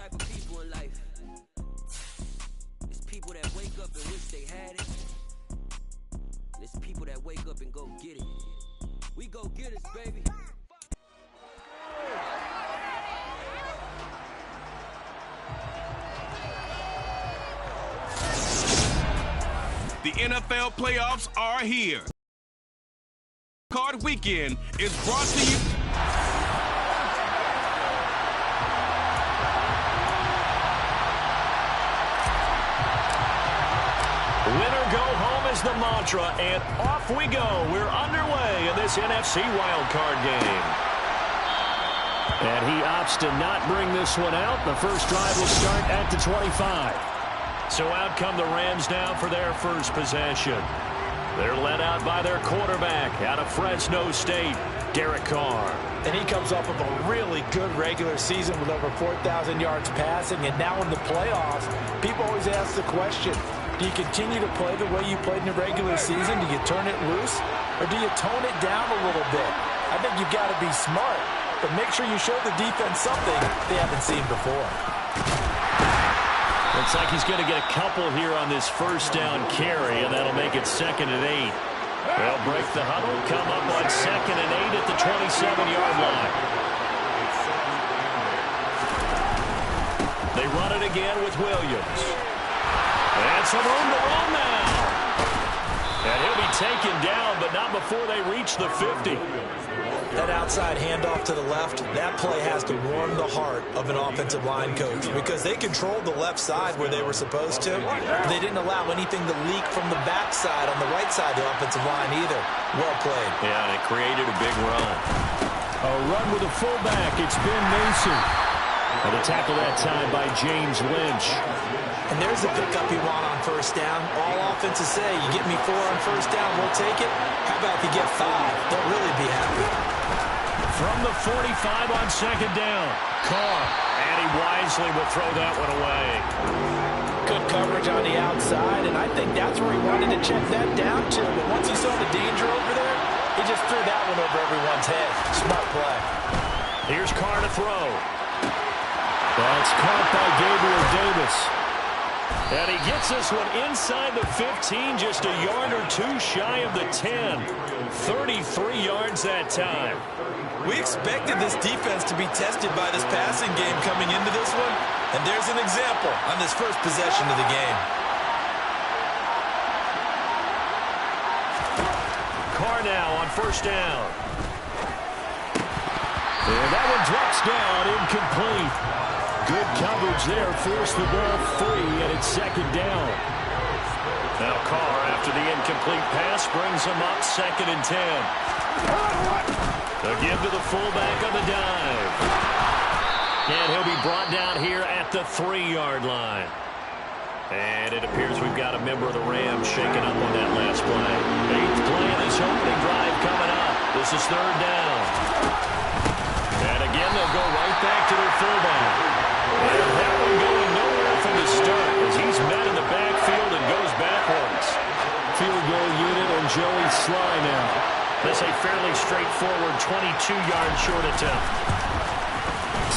type of people in life. It's people that wake up and wish they had it. And it's people that wake up and go get it. We go get it, baby. The NFL playoffs are here. Wildcard Weekend is brought to you. Winner go home is the mantra, and off we go. We're underway in this NFC wildcard game. And he opts to not bring this one out. The first drive will start at the 25. So out come the Rams now for their first possession. They're led out by their quarterback out of Fresno State, Derek Carr. And he comes off of a really good regular season with over 4,000 yards passing. And now in the playoffs, people always ask the question, do you continue to play the way you played in the regular season? Do you turn it loose? Or do you tone it down a little bit? I think you've got to be smart, but make sure you show the defense something they haven't seen before. Looks like he's going to get a couple here on this first down carry, and that'll make it 2nd and 8. They'll break the huddle, come up on 2nd and 8 at the 27-yard line. They run it again with Williams. And some room to run now. And he'll be taken down, but not before they reach the 50. That outside handoff to the left, that play has to warm the heart of an offensive line coach because they controlled the left side where they were supposed to. They didn't allow anything to leak from the backside on the right side of the offensive line either. Well played. Yeah, and it created a big run. A run with a fullback. It's Ben Mason. And a tackle that time by James Lynch. And there's the pickup you want on first down. All offenses say, you get me 4 on first down, we'll take it. How about if you get 5? They'll really be happy. From the 45 on 2nd down. Carr. And he wisely will throw that one away. Good coverage on the outside, and I think that's where he wanted to check that down to. But once he saw the danger over there, he just threw that one over everyone's head. Smart play. Here's Carr to throw. That's caught by Gabriel Davis. And he gets this one inside the 15, just a yard or two shy of the 10. 33 yards that time. We expected this defense to be tested by this passing game coming into this one, and there's an example on this first possession of the game. Carr now on first down. And that one drops down, incomplete. Good coverage there, forced the ball free, and it's 2nd down. Now Carr, after the incomplete pass, brings him up 2nd and 10. They'll give to the fullback on the dive. And he'll be brought down here at the 3-yard line. And it appears we've got a member of the Rams shaking up on that last play. 8th play of this opening drive coming up. This is 3rd down. And again, they'll go right back to their fullback. And that one going nowhere from the start as he's met in the backfield and goes backwards. Field goal unit on Joey Sly now. This a fairly straightforward 22-yard short attempt.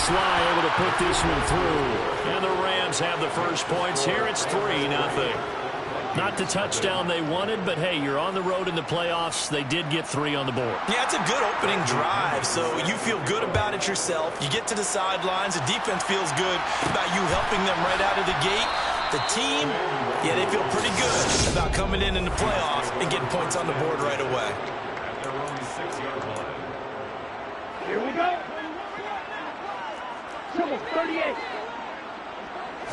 Sly able to put this one through. And the Rams have the first points here. It's 3-0. Not the touchdown they wanted, but hey, you're on the road in the playoffs. They did get 3 on the board. Yeah, it's a good opening drive, so you feel good about it yourself. You get to the sidelines. The defense feels good about you helping them right out of the gate. The team, yeah, they feel pretty good about coming in the playoffs and getting points on the board right away. Here we go. Triple 38.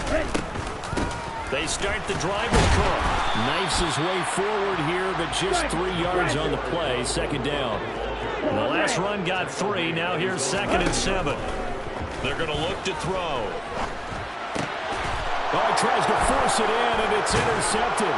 Ready. They start the drive with Cook. Knifes his way forward here, but just 3 yards on the play. 2nd down. And the last run got 3. Now here's 2nd and 7. They're going to look to throw. Oh, he tries to force it in, and it's intercepted.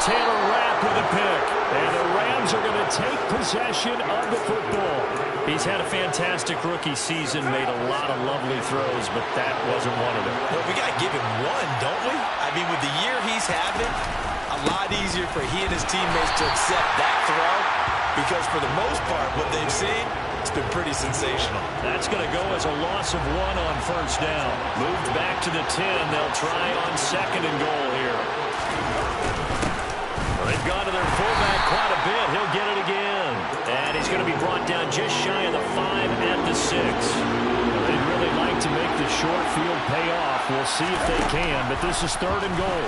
Taylor Rapp with a pick. And the Rams are going to take possession of the football. He's had a fantastic rookie season, made a lot of lovely throws, but that wasn't one of them. Well, we got to give him one, don't we? I mean, with the year he's having, a lot easier for he and his teammates to accept that throw because for the most part, what they've seen, It's been pretty sensational. That's going to go as a loss of 1 on first down. Moved back to the 10. They'll try on 2nd and goal here. Well, they've gone to their fullback quite a bit. He'll get it again. And he's going to be brought down just shy of the 5 at the 6. They'd really like to make the short field pay off. We'll see if they can, but this is 3rd and goal.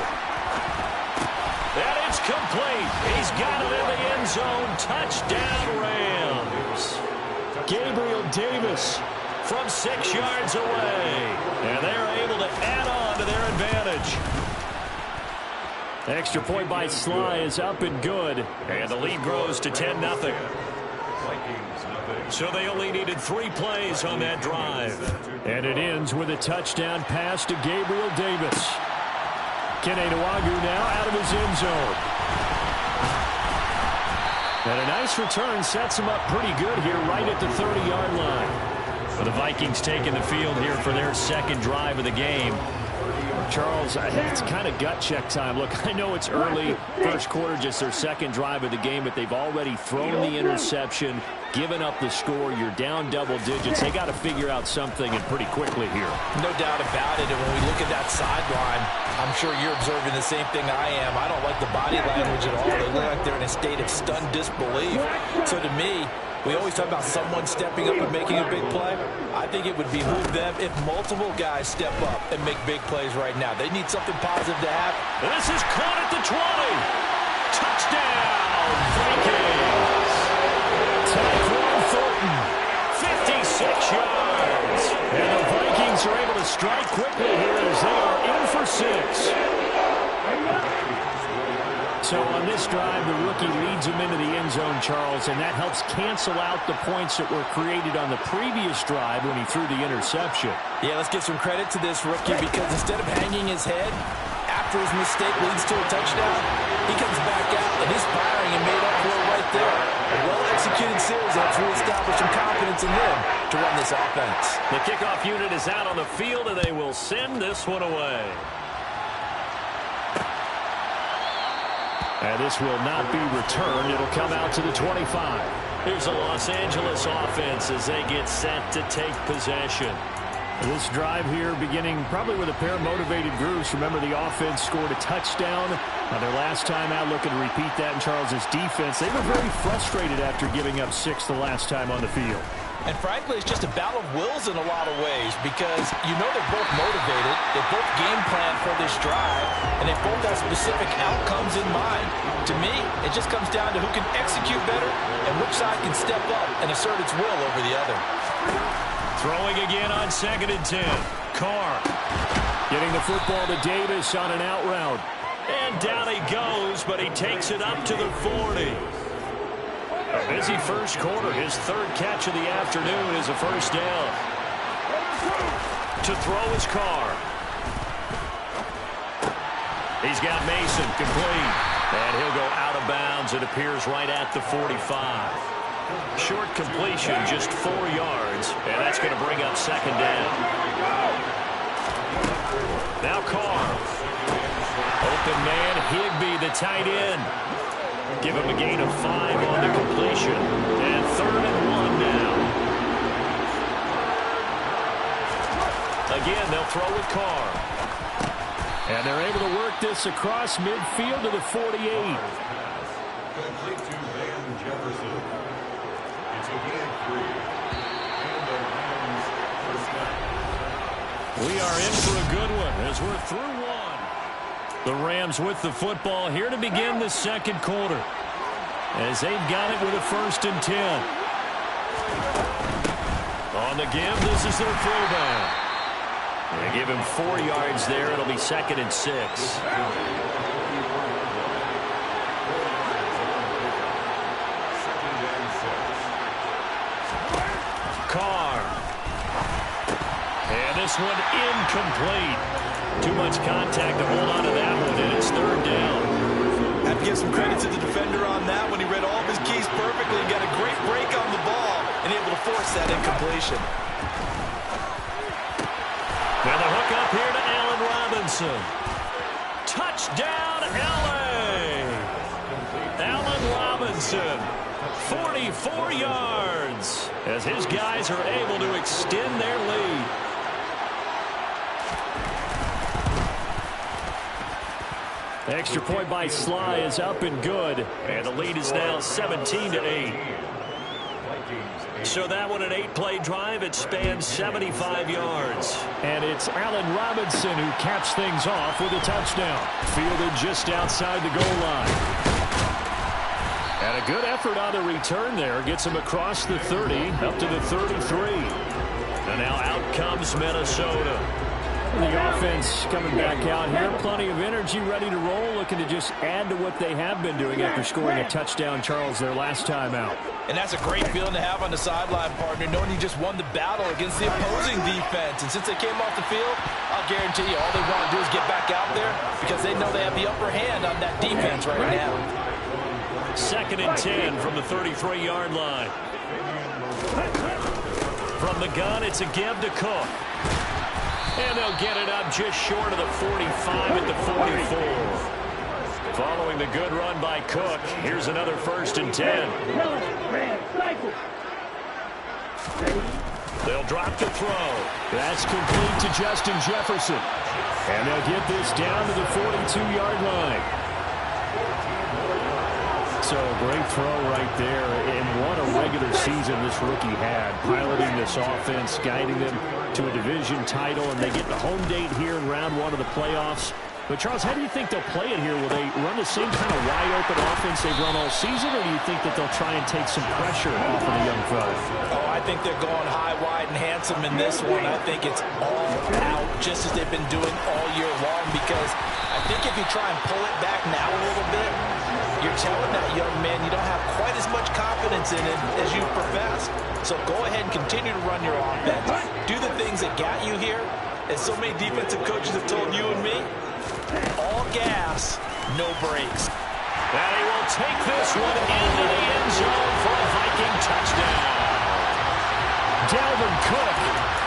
And it's complete. He's got it in the end zone. Touchdown, Rams. Gabriel Davis from 6 yards away. And they're able to add on to their advantage. Extra point by Sly is up and good. And the lead grows to 10-0. So they only needed 3 plays on that drive. And it ends with a touchdown pass to Gabriel Davis. Kene Nwagu now out of his end zone. And a nice return sets him up pretty good here right at the 30-yard line. So the Vikings taking the field here for their 2nd drive of the game. Charles, it's kind of gut check time. Look, I know it's early, first quarter, just their 2nd drive of the game, but they've already thrown the interception, given up the score. You're down double digits. They got to figure out something, and pretty quickly here. No doubt about it. And when we look at that sideline, I'm sure you're observing the same thing I am. I don't like the body language at all. They look like they're in a state of stunned disbelief. So to me, we always talk about someone stepping up and making a big play. I think it would behoove them if multiple guys step up and make big plays right now. They need something positive to happen. This is caught at the 20. Touchdown, Vikings. Tyquan Thornton, 56 yards. And the Vikings are able to strike quickly here as they are in for 6. So on this drive, the rookie leads him into the end zone, Charles, and that helps cancel out the points that were created on the previous drive when he threw the interception. Yeah, let's give some credit to this rookie because instead of hanging his head after his mistake leads to a touchdown, he comes back out and he's firing and made up for it right there. A well-executed series helps reestablish some confidence in him to run this offense. The kickoff unit is out on the field, and they will send this one away. And this will not be returned. It'll come out to the 25. Here's the Los Angeles offense as they get set to take possession. This drive here beginning probably with a pair of motivated groups. Remember, the offense scored a touchdown on their last time out. Looking to repeat that in Charles's defense. They were very frustrated after giving up 6 the last time on the field. And frankly, it's just a battle of wills in a lot of ways because you know they're both motivated, they both game plan for this drive, and they both have specific outcomes in mind. To me, it just comes down to who can execute better and which side can step up and assert its will over the other. Throwing again on 2nd and 10. Carr getting the football to Davis on an out route. And down he goes, but he takes it up to the 40. A busy first quarter. His 3rd catch of the afternoon is a first down. To throw is Carr. He's got Mason complete. And he'll go out of bounds. It appears right at the 45. Short completion, just 4 yards. And that's going to bring up 2nd down. Now Carr. Open man, Higbee, the tight end. Give him a gain of 5 on the completion. And 3rd and 1 now. Again, they'll throw with Carr. And they're able to work this across midfield to the 48. Complete to Van Jefferson. It's a gain of 3. And the Rams first down. We are in for a good one as we're through 1. The Rams with the football here to begin the 2nd quarter. As they've got it with a 1st and 10. On the give, this is their throwback. They give him 4 yards there. It'll be 2nd and 6. Carr. And this one incomplete. Too much contact to hold on to that one, and it's 3rd down. I have to give some credit to the defender on that when he read all of his keys perfectly and got a great break on the ball and able to force that incompletion. Now the hook up here to Allen Robinson. Touchdown, L.A. Allen Robinson, 44 yards as his guys are able to extend their lead. Extra point by Sly is up and good, and the lead is now 17-8. So that one, an 8-play drive. It spans 75 yards. And it's Allen Robinson who caps things off with a touchdown. Fielded just outside the goal line. And a good effort on the return there. Gets him across the 30, up to the 33. And now out comes Minnesota. The offense coming back out here. Plenty of energy, ready to roll. Looking to just add to what they have been doing after scoring a touchdown, Charles, their last time out. And that's a great feeling to have on the sideline, partner, knowing you just won the battle against the opposing defense. And since they came off the field, I'll guarantee you all they want to do is get back out there because they know they have the upper hand on that defense right now. 2nd and 10 from the 33-yard line. From the gun, it's a give to Cook. And they'll get it up just short of the 45 at the 44. Following the good run by Cook, here's another 1st and 10. They'll drop the throw. That's complete to Justin Jefferson. And they'll get this down to the 42-yard line. So a great throw right there. And what a regular season this rookie had. Piloting this offense, guiding them to a division title. And they get the home date here in round 1 of the playoffs. But, Charles, how do you think they'll play it here? Will they run the same kind of wide-open offense they've run all season, or do you think that they'll try and take some pressure off of the young fella? Oh, I think they're going high, wide, and handsome in this one. I think it's all out, just as they've been doing all year long, because I think if you try and pull it back now a little bit, you're telling that young man you don't have quite as much confidence in it as you professed. So go ahead and continue to run your offense. Do the things that got you here. As so many defensive coaches have told you and me, all gas, no brakes. And he will take this one into the end zone for a Viking touchdown. Dalvin Cook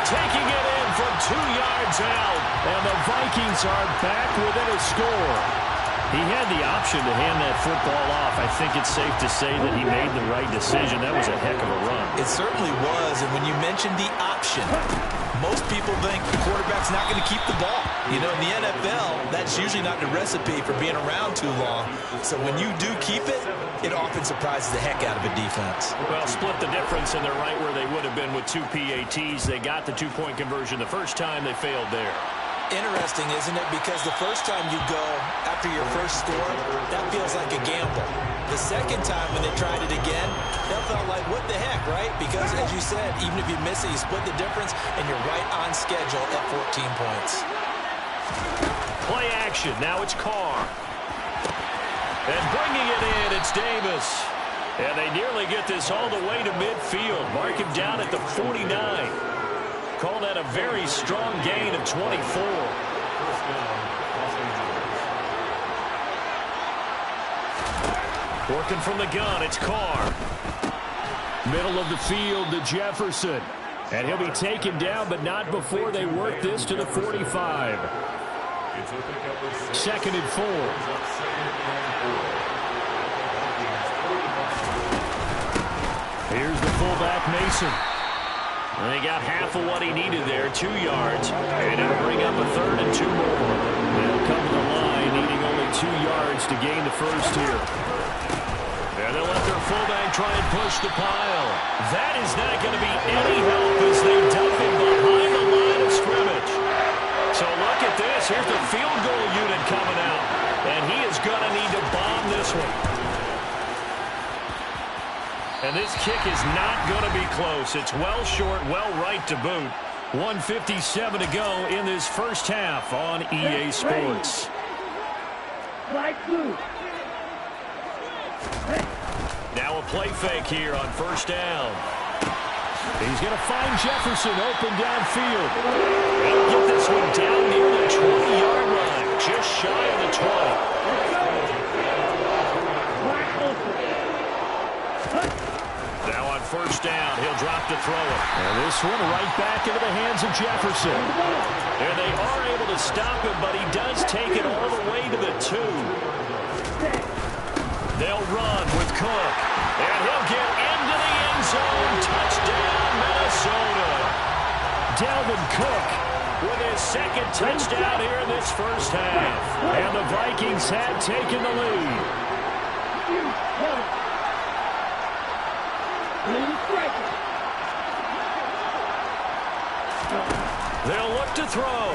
taking it in from 2 yards out. And the Vikings are back within a score. He had the option to hand that football off. I think it's safe to say that he made the right decision. That was a heck of a run. It certainly was. And when you mentioned the option, most people think the quarterback's not going to keep the ball. You know, in the NFL, that's usually not the recipe for being around too long. So when you do keep it, it often surprises the heck out of a defense. Well, split the difference, and they're right where they would have been with 2 PATs. They got the 2-point conversion the first time. They failed there. Interesting, isn't it? Because the first time you go after your first score, that feels like a gamble. The second time when they tried it again, that felt like, what the heck, right? Because, as you said, even if you miss it, you split the difference, and you're right on schedule at 14 points. Play action. Now it's Carr. And bringing it in, it's Davis. And they nearly get this all the way to midfield. Mark him down at the 49. Call that a very strong gain of 24. Working from the gun, it's Carr. Middle of the field to Jefferson. And he'll be taken down, but not before they work this to the 45. 2nd and 4. Here's the fullback, Mason. They got half of what he needed there, 2 yards. And it'll bring up a 3rd and 2 more. They'll come to the line, needing only 2 yards to gain the first here. And they'll let their fullback try and push the pile. That is not going to be any help as they dump him behind the line of scrimmage. So look at this. Here's the field goal unit coming out. And he is going to need to bomb this one. And this kick is not going to be close. It's well short, well right to boot. 1:57 to go in this first half on EA Sports. Now a play fake here on 1st down. He's going to find Jefferson open downfield. They'll get this one down near the 20-yard line, just shy of the 20. Now on 1st down, he'll drop to throw it. And this one right back into the hands of Jefferson. And they are able to stop him, but he does take it all the way to the 2. They'll run with Cook. And he'll get zone. Touchdown, Minnesota. Dalvin Cook With his second touchdown here in this first half. and the Vikings had taken the lead. They'll look to throw.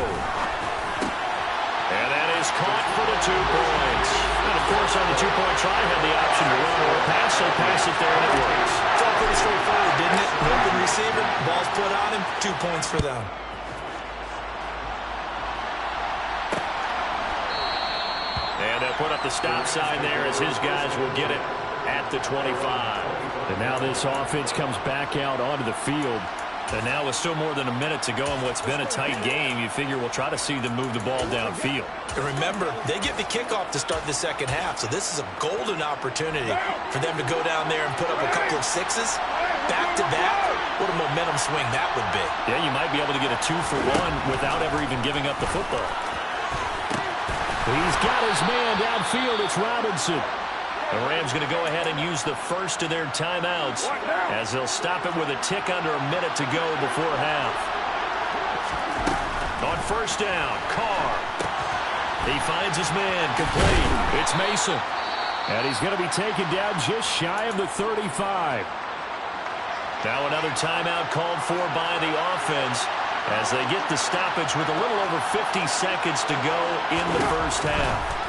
And that is caught for the 2 points. And, of course, on the 2-point try, had the option to run or pass, so pass it there, and it works. It's all pretty straightforward, didn't it? Open receiver, ball's put on him, 2 points for them. And they'll put up the stop sign there as his guys will get it at the 25. And now this offense comes back out onto the field. And now with still more than a minute to go in what's been a tight game, you figure we'll try to see them move the ball downfield. And remember, they get the kickoff to start the second half, so this is a golden opportunity for them to go down there and put up a couple of sixes. Back-to-back, what a momentum swing that would be. Yeah, you might be able to get a 2-for-1 without ever even giving up the football. He's got his man downfield. It's Robinson. The Rams going to go ahead and use the first of their timeouts as they'll stop it with a tick under a minute to go before half. On first down, Carr. He finds his man, complete. It's Mason. And he's going to be taken down just shy of the 35. Now another timeout called for by the offense as they get the stoppage with a little over 50 seconds to go in the first half.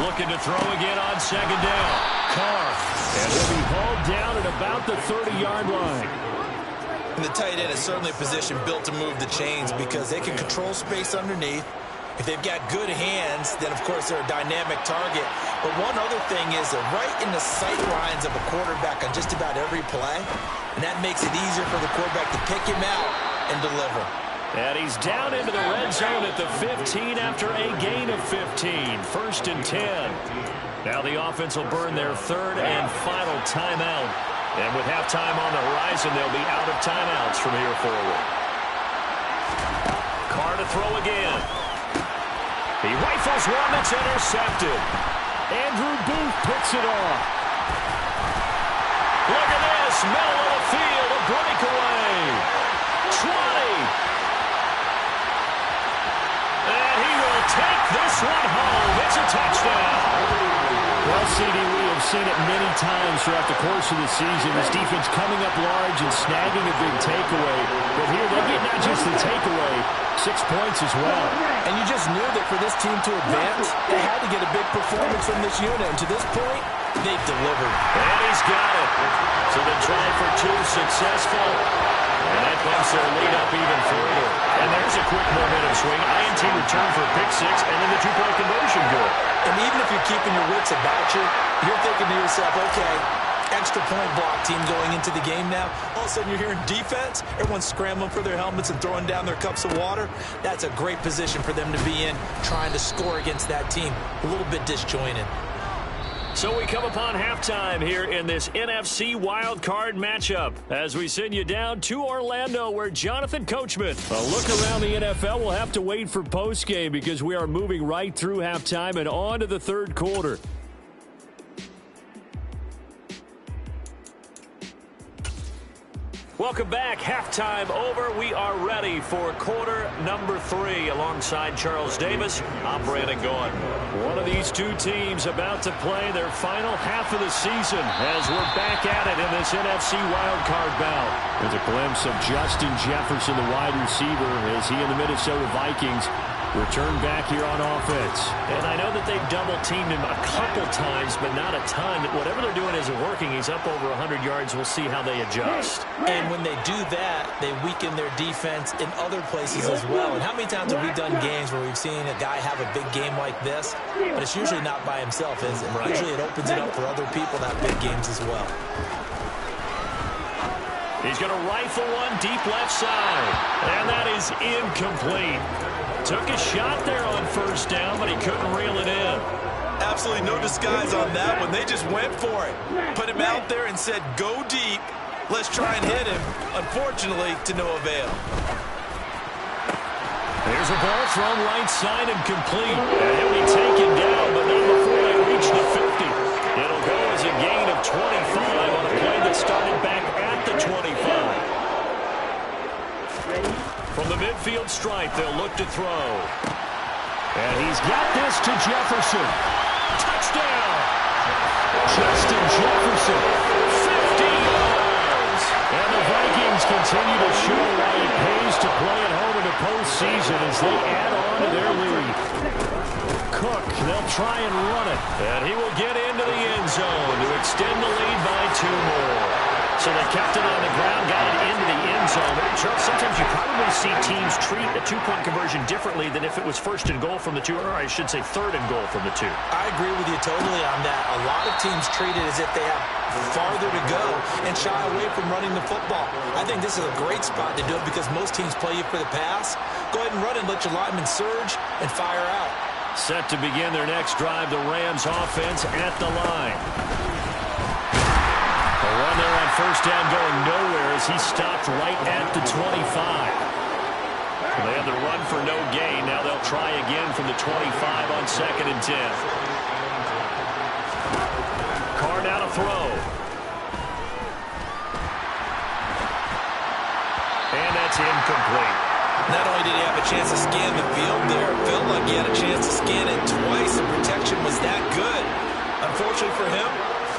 Looking to throw again on second down. Carr. And he'll be hauled down at about the 30-yard line. And the tight end is certainly a position built to move the chains because they can control space underneath. If they've got good hands, then, of course, they're a dynamic target. But one other thing is they're right in the sight lines of a quarterback on just about every play. And that makes it easier for the quarterback to pick him out and deliver. And he's down into the red zone at the 15 after a gain of 15. First and 10. Now the offense will burn their third and final timeout. And with halftime on the horizon, they'll be out of timeouts from here forward. Carr to throw again. He rifles one that's intercepted. Andrew Booth picks it off. Look at this. Middle of the field, a breakaway. 20. And he will take this one home. It's a touchdown. Well, CD, we have seen it many times throughout the course of the season. This defense coming up large and snagging a big takeaway. But here they get not just the takeaway, 6 points as well. And you just knew that for this team to advance, they had to get a big performance from this unit. And to this point, they've delivered. And he's got it. So the try for 2 successful. And that bumps their lead up even further. And there's a quick momentum swing. INT return for a pick 6, and then the 2-point conversion good. And even if you're keeping your wits about you, you're thinking to yourself, okay, extra point block team going into the game now. All of a sudden you're hearing defense. Everyone's scrambling for their helmets and throwing down their cups of water. That's a great position for them to be in, trying to score against that team. A little bit disjointed. So we come upon halftime here in this NFC Wildcard matchup as we send you down to Orlando where Jonathan Coachman. A look around the NFL, we'll have to wait for postgame because we are moving right through halftime and on to the third quarter. Welcome back. Halftime over. We are ready for quarter number 3 alongside Charles Davis. I'm Brandon Gaudin. One of these two teams about to play their final half of the season as we're back at it in this NFC wildcard bout. With a glimpse of Justin Jefferson, the wide receiver, as he and the Minnesota Vikings return back here on offense. And I know that they've double-teamed him a couple times, but not a ton. Whatever they're doing isn't working. He's up over 100 yards. We'll see how they adjust. And when they do that, they weaken their defense in other places as well. And how many times have we done games where we've seen a guy have a big game like this? But it's usually not by himself, is it? Right. Usually it opens it up for other people to have big games as well. He's going to rifle one deep left side. And that is incomplete. Took a shot there on first down, but he couldn't reel it in. Absolutely no disguise on that one. They just went for it. Put him out there and said, go deep. Let's try and hit him. Unfortunately, to no avail. There's a ball thrown right side and complete. And he'll be taken down, but not before they reach the 50. It'll go as a gain of 25 on a play that started back at the 25. From the midfield stripe, they'll look to throw. And he's got this to Jefferson. Touchdown! Justin Jefferson, 50 yards. And the Vikings continue to show why it pays to play at home in the postseason as they add on to their lead. Cook, they'll try and run it. And he will get into the end zone to extend the lead by 2 more. So they kept it on the ground, got it into the end zone. Charles, sometimes you probably see teams treat a 2-point conversion differently than if it was first and goal from the 2, or I should say third and goal from the 2. I agree with you totally on that. A lot of teams treat it as if they have farther to go and shy away from running the football. I think this is a great spot to do it because most teams play you for the pass. Go ahead and run it, let your linemen surge and fire out. Set to begin their next drive, the Rams offense at the line. A run there on first down going nowhere as he stopped right at the 25. They had the run for no gain. Now they'll try again from the 25 on 2nd and 10. Carr now to throw. And that's incomplete. Not only did he have a chance to scan the field there, it felt like he had a chance to scan it twice. The protection was that good. Unfortunately for him,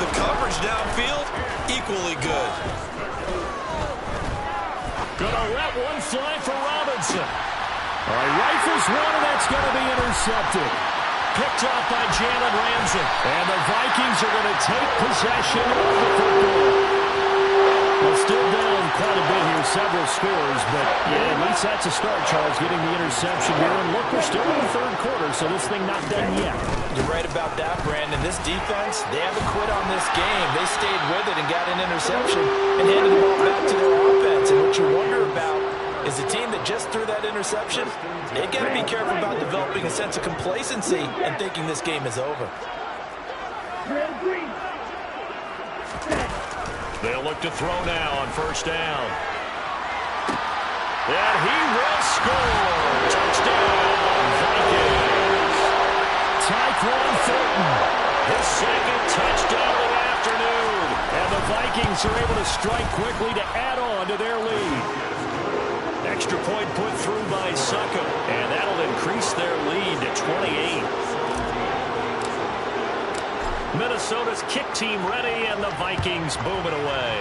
the coverage downfield, equally good. Gonna let one fly for Robinson. All right, rifles one, and that's going to be intercepted. Picked off by Jalen Ramsey. And the Vikings are going to take possession of the football. Well, still down quite a bit here, several scores, but yeah, at least that's a start, Charles, getting the interception here. And look, we're still in the 3rd quarter, so this thing not done yet. You're right about that, Brandon. This defense, they haven't quit on this game. They stayed with it and got an interception and handed the ball back to their offense. And what you wonder about is the team that just threw that interception, they got to be careful about developing a sense of complacency and thinking this game is over. They'll look to throw now on first down. And he will score. Touchdown, Vikings. Tyquan Thornton. His 2nd touchdown of the afternoon. And the Vikings are able to strike quickly to add on to their lead. Extra point put through by Succo. And that'll increase their lead to 28. Minnesota's kick team ready, and the Vikings booming away.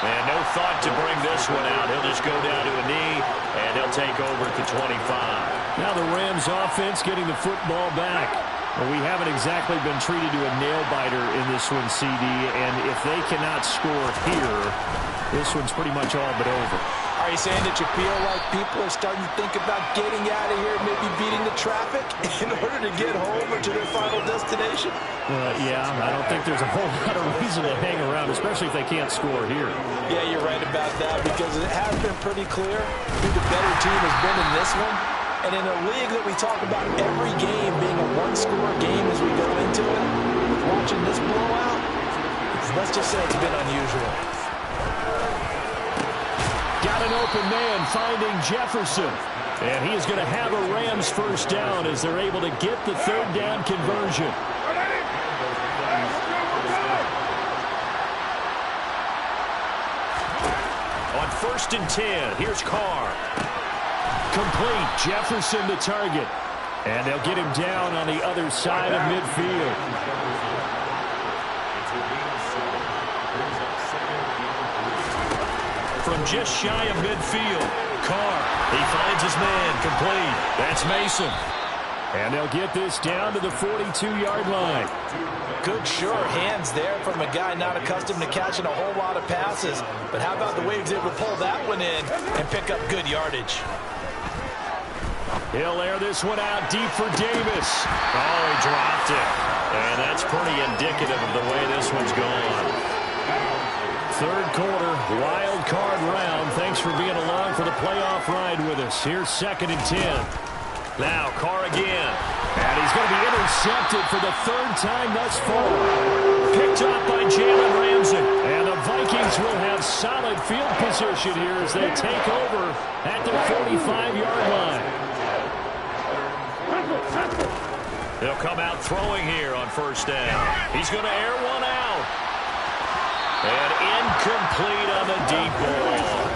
And no thought to bring this one out. He'll just go down to a knee, and he'll take over at the 25. Now the Rams offense getting the football back. Well, we haven't exactly been treated to a nail-biter in this one, CD, and if they cannot score here, this one's pretty much all but over. Are you saying that you feel like people are starting to think about getting out of here, maybe beating the traffic in order to get home or to their final destination? Yeah, I don't think there's a whole lot of reason to hang around, especially if they can't score here. Yeah, you're right about that because it has been pretty clear who the better team has been in this one. And in a league that we talk about every game being a one-score game as we go into it, watching this blowout, let's just say it's been unusual. Got an open man finding Jefferson. And he is going to have a Rams first down as they're able to get the 3rd down conversion. On 1st and 10, here's Carr. Complete. Jefferson the target. And they'll get him down on the other side of midfield. From just shy of midfield, Carr, he finds his man, complete. That's Mason. And they'll get this down to the 42-yard line. Good, sure hands there from a guy not accustomed to catching a whole lot of passes. But how about the way he was able to pull that one in and pick up good yardage? He'll air this one out deep for Davis. Oh, he dropped it. And that's pretty indicative of the way this one's gone. 3rd quarter, wild card round. Thanks for being along for the playoff ride with us. Here's 2nd and 10. Now Carr again. And he's going to be intercepted for the 3rd time thus far. Picked up by Jalen Ramsey. And the Vikings will have solid field position here as they take over at the 45-yard line. They'll come out throwing here on first down. He's going to air one out. And incomplete on the deep ball.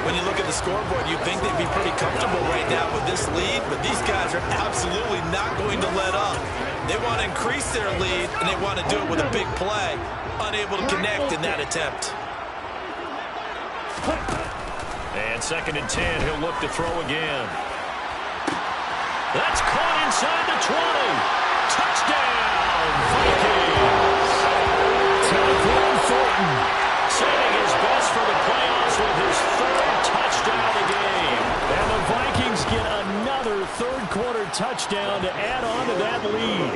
When you look at the scoreboard, you'd think they'd be pretty comfortable right now with this lead, but these guys are absolutely not going to let up. They want to increase their lead, and they want to do it with a big play. Unable to connect in that attempt. And 2nd and 10, he'll look to throw again. That's caught inside the 20. Touchdown, Vikings. Tyquan Thornton Saving his best for the playoffs with his 3rd touchdown of the game. and the Vikings get another third-quarter touchdown to add on to that lead.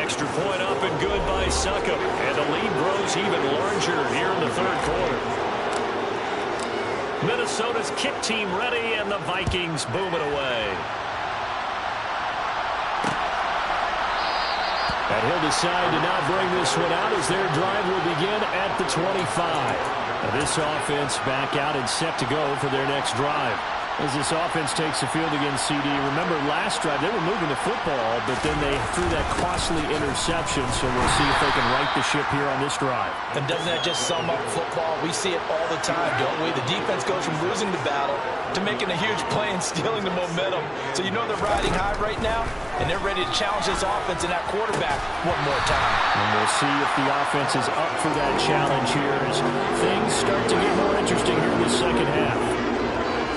Extra point up and good by Succop. And the lead grows even larger here in the 3rd quarter. Minnesota's kick team ready, and the Vikings boom it away. And he'll decide to not bring this one out as their drive will begin at the 25. Now this offense back out and set to go for their next drive. As this offense takes the field against CD, remember last drive they were moving the football, but then they threw that costly interception, so we'll see if they can right the ship here on this drive. And doesn't that just sum up football? We see it all the time, don't we? The defense goes from losing the battle to making a huge play and stealing the momentum. So you know they're riding high right now, and they're ready to challenge this offense and that quarterback one more time. And we'll see if the offense is up for that challenge here as things start to get more interesting here in the second half.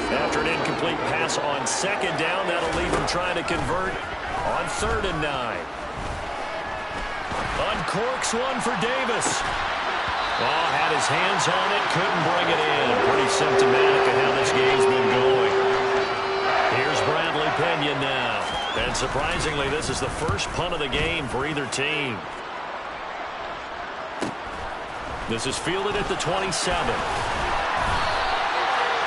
After an incomplete pass on 2nd down, that'll leave him trying to convert on 3rd and 9. Uncorks one for Davis. Oh, had his hands on it, couldn't bring it in. Pretty symptomatic of how this game's been going. Here's Bradley Pena now. And surprisingly, this is the first punt of the game for either team. This is fielded at the 27.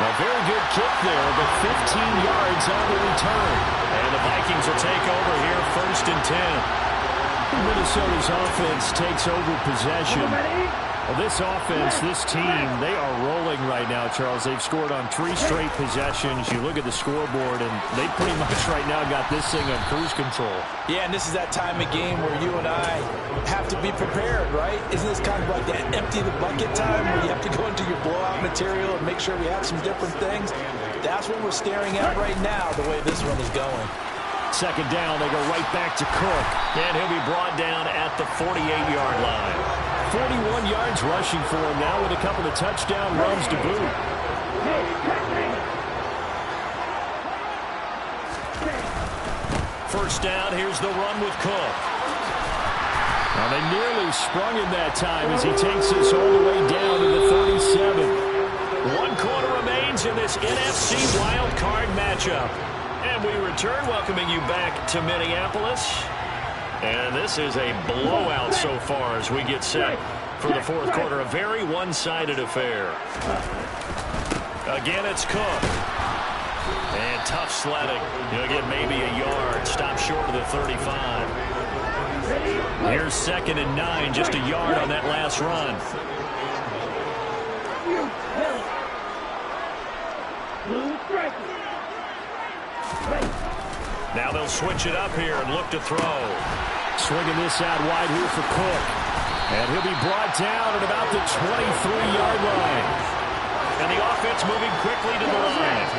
A very good kick there, but 15 yards on the return. And the Vikings will take over here 1st and 10. Minnesota's offense takes over possession. Well, this offense, this team, they are rolling right now, Charles. They've scored on 3 straight possessions. You look at the scoreboard, and they pretty much right now got this thing on cruise control. Yeah, and this is that time of game where you and I have to be prepared, right? Isn't this kind of like that empty the bucket time where you have to go into your blowout material and make sure we have some different things? That's what we're staring at right now, the way this one is going. 2nd down, they go right back to Cook. And he'll be brought down at the 48-yard line. 41 yards rushing for him now with a couple of touchdown runs to boot. First down, here's the run with Cook. Now they nearly sprung him that time as he takes this all the way down to the 37. 1 quarter remains in this NFC Wildcard matchup. And we return, welcoming you back to Minneapolis. And this is a blowout so far as we get set for the 4th quarter. A very one-sided affair. Again, it's Cook. And tough sledding. He'll get maybe a yard. Stop short of the 35. Here's 2nd and 9. Just a yard on that last run. Now they'll switch it up here and look to throw. Swinging this out wide here for Cook. And he'll be brought down at about the 23-yard line. And the offense moving quickly to the line.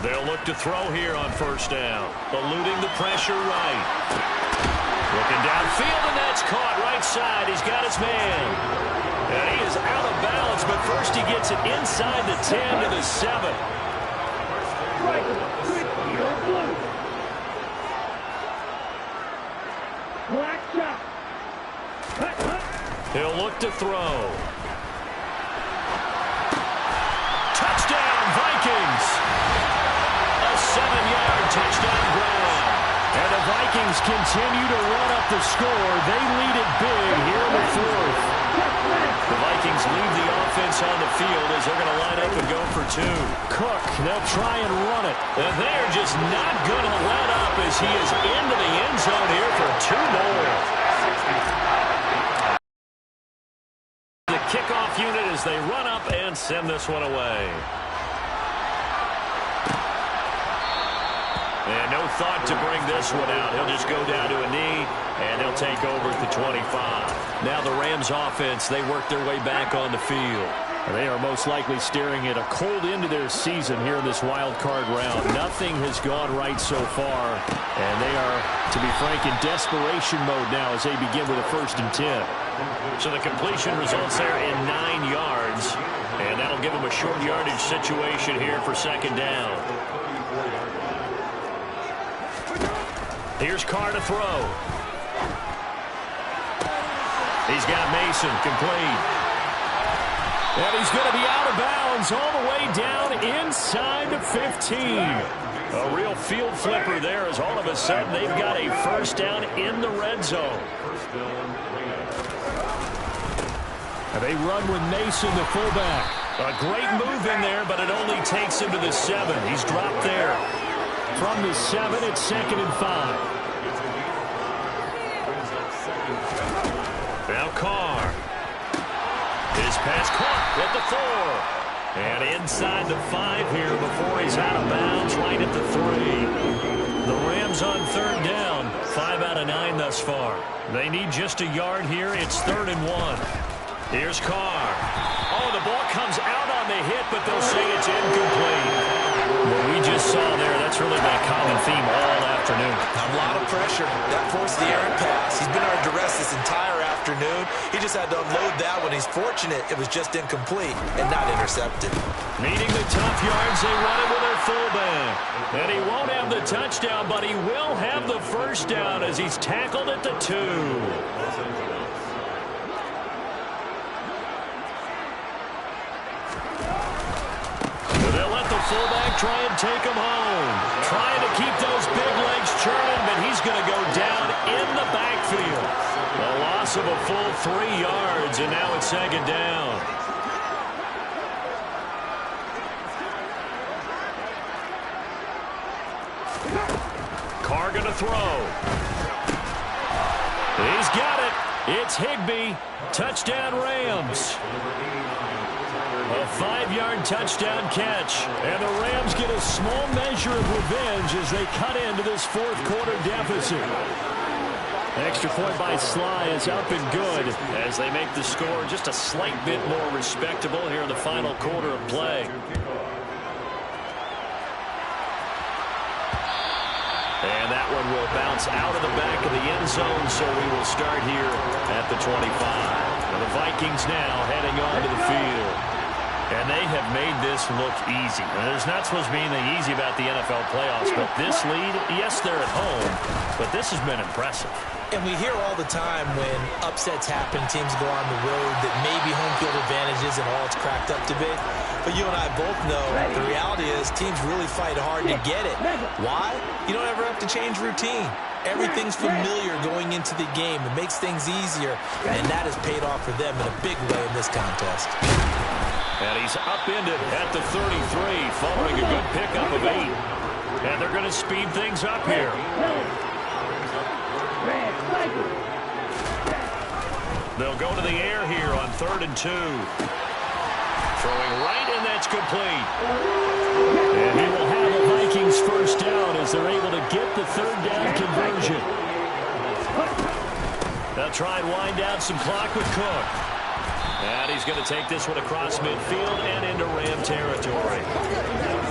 They'll look to throw here on 1st down. Eluding the pressure right. Looking downfield, and that's caught right side. He's got his man. And he is out of bounds, but first he gets it inside the 10 to the 7. He'll look to throw. Touchdown, Vikings! A 7-yard touchdown ground. And the Vikings continue to run up the score. They lead it big here in the 4th. The Vikings leave the offense on the field as they're going to line up and go for 2. Cook, they'll try and run it. And they're just not going to let up as he is into the end zone here for 2 more. The kickoff unit as they run up and send this one away. And no thought to bring this one out. He'll just go down to a knee, and they'll take over at the 25. Now the Rams offense, they work their way back on the field. They are most likely staring at a cold end to their season here in this wild card round. Nothing has gone right so far, and they are, to be frank, in desperation mode now as they begin with a 1st and 10. So the completion results there in 9 yards, and that'll give them a short yardage situation here for 2nd down. Here's Carr to throw. He's got Mason complete. And he's going to be out of bounds all the way down inside the 15. A real field flipper there as all of a sudden they've got a 1st down in the red zone. And they run with Mason, the fullback. A great move in there, but it only takes him to the 7. He's dropped there. From the 7, it's 2nd and 5. Now Carr. His pass caught at the 4. And inside the 5 here before he's out of bounds right at the 3. The Rams on 3rd down. 5 out of 9 thus far. They need just a yard here. It's 3rd and 1. Here's Carr. Oh, the ball comes out on the hit, but they'll say it's incomplete. What we just saw there, that's really been a common theme all afternoon. A lot of pressure. That forced the errant pass. He's been under duress this entire afternoon. He just had to unload that one. He's fortunate it was just incomplete and not intercepted. Needing the tough yards, they run it with their fullback. And he won't have the touchdown, but he will have the 1st down as he's tackled at the 2. Fullback try and take him home. Trying to keep those big legs churning, but he's going to go down in the backfield. A loss of a full 3 yards, and now it's 2nd down. Carr going to throw. He's got it. It's Higbee. Touchdown Rams. A 5-yard touchdown catch. And the Rams get a small measure of revenge as they cut into this 4th quarter deficit. Extra point by Sly is up and good as they make the score just a slight bit more respectable here in the final quarter of play. And that one will bounce out of the back of the end zone, so we will start here at the 25. And the Vikings now heading on to the field. And they have made this look easy. And there's not supposed to be anything easy about the NFL playoffs, but this lead, yes, they're at home, but this has been impressive. And we hear all the time when upsets happen, teams go on the road, that maybe home field advantages and all it's cracked up to be. But you and I both know the reality is teams really fight hard to get it. Why? You don't ever have to change routine. Everything's familiar going into the game. It makes things easier, and that has paid off for them in a big way in this contest. And he's upended at the 33 following a good pickup of 8. And they're going to speed things up here. They'll go to the air here on 3rd and 2. Throwing right, and that's complete. And he will have the Vikings 1st down as they're able to get the 3rd down conversion. They'll try and wind down some clock with Cook. And he's going to take this one across midfield and into Ram territory.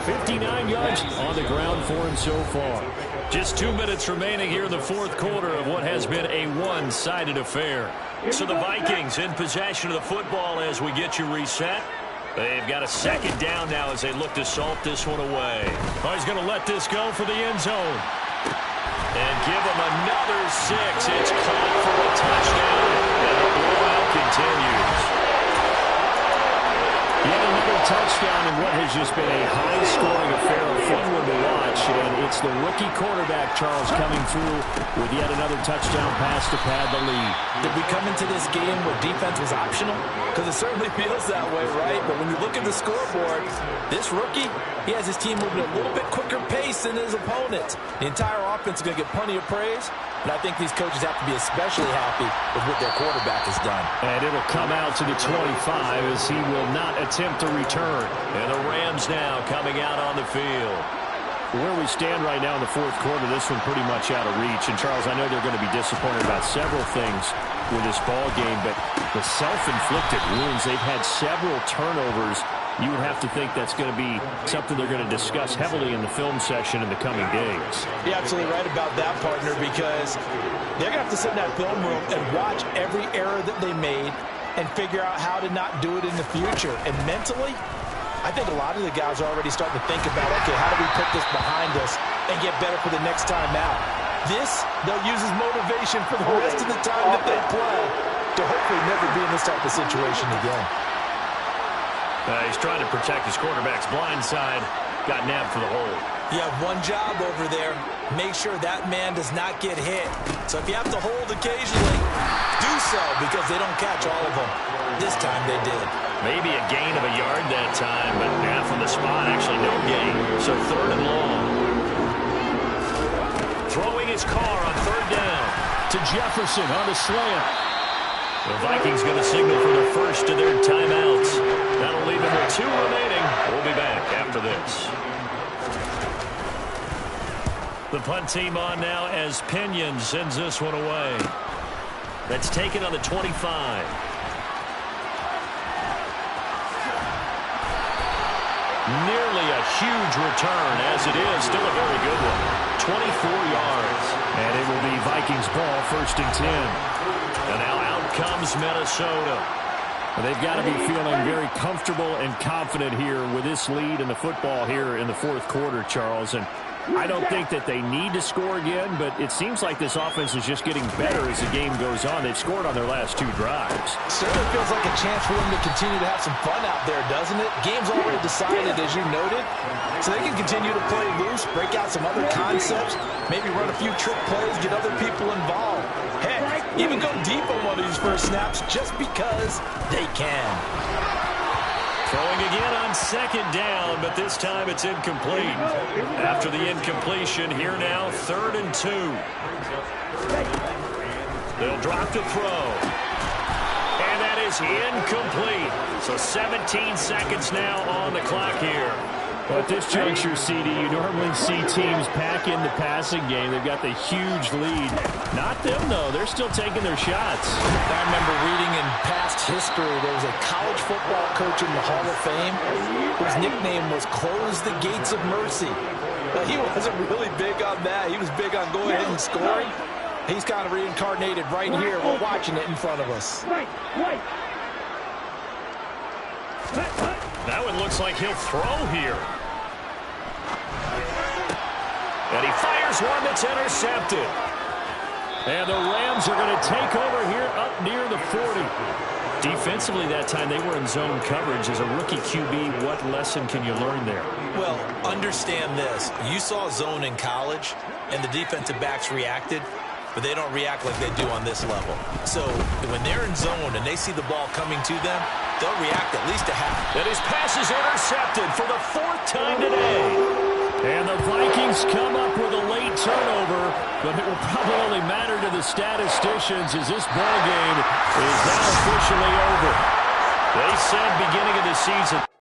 59 yards on the ground for him so far. Just 2 minutes remaining here in the 4th quarter of what has been a one-sided affair. So the Vikings in possession of the football as we get you reset. They've got a 2nd down now as they look to salt this one away. Oh, he's going to let this go for the end zone. And give him another 6. It's caught for a touchdown. And the blowout continues. Yet another touchdown in what has just been a high-scoring affair, a fun one to watch. And it's the rookie quarterback, Charles, coming through with yet another touchdown pass to pad the lead. Did we come into this game where defense was optional? Because it certainly feels that way, right? But when you look at the scoreboard, this rookie, he has his team moving at a little bit quicker pace than his opponents. The entire offense is going to get plenty of praise. But I think these coaches have to be especially happy with what their quarterback has done. And it'll come out to the 25 as he will not attempt to return. And the Rams now coming out on the field. Where we stand right now in the fourth quarter, this one pretty much out of reach. And, Charles, I know they're going to be disappointed about several things with this ball game, but the self-inflicted wounds, they've had several turnovers. You would have to think that's going to be something they're going to discuss heavily in the film session in the coming days. You're absolutely right about that, partner, because they're going to have to sit in that film room and watch every error that they made and figure out how to not do it in the future. And mentally, I think a lot of the guys are already starting to think about, okay, how do we put this behind us and get better for the next time out? This, they'll use as motivation for the rest of the time that they play to hopefully never be in this type of situation again. He's trying to protect his quarterback's blind side. Got nabbed for the hold. You have one job over there. Make sure that man does not get hit. So if you have to hold occasionally, do so, because they don't catch all of them. This time they did. Maybe a gain of a yard that time, but now from the spot, actually no gain. So 3rd and long. Throwing his car on 3rd down. To Jefferson on the slant. The Vikings going to signal for the first of their timeouts. That'll leave them with 2 remaining. We'll be back after this. The punt team on now as Pinion sends this one away. That's taken on the 25. Nearly a huge return, as it is. Still a very good one. 24 yards. And it will be Vikings ball, 1st and 10. And now out comes Minnesota. And they've got to be feeling very comfortable and confident here with this lead in the football here in the fourth quarter, Charles. And I don't think that they need to score again, but it seems like this offense is just getting better as the game goes on. They've scored on their last 2 drives. Certainly feels like a chance for them to continue to have some fun out there, doesn't it? Game's already decided, as you noted, so they can continue to play loose, break out some other concepts, maybe run a few trick plays, get other people involved. Heck, even go deep on one of these first snaps just because they can. Throwing again on 2nd down, but this time it's incomplete. After the incompletion, here now, 3rd and 2. They'll drop to throw. And that is incomplete. So 17 seconds now on the clock here. Well, at this juncture, CD, you normally see teams pack in the passing game. They've got the huge lead. Not them, though. They're still taking their shots. I remember reading in past history, there was a college football coach in the Hall of Fame whose nickname was Close the Gates of Mercy. But he wasn't really big on that. He was big on going ahead and scoring. He's kind of reincarnated right here. We're watching it in front of us. That one looks like he'll throw here. And he fires one that's intercepted. And the Rams are going to take over here up near the 40. Defensively that time, they were in zone coverage. As a rookie QB, what lesson can you learn there? Well, understand this. You saw zone in college, and the defensive backs reacted, but they don't react like they do on this level. So when they're in zone and they see the ball coming to them, they'll react at least a half. And his pass is intercepted for the 4th time today. And the Vikings come up with a late turnover, but it will probably only matter to the statisticians as this ball game is now officially over. They said beginning of the season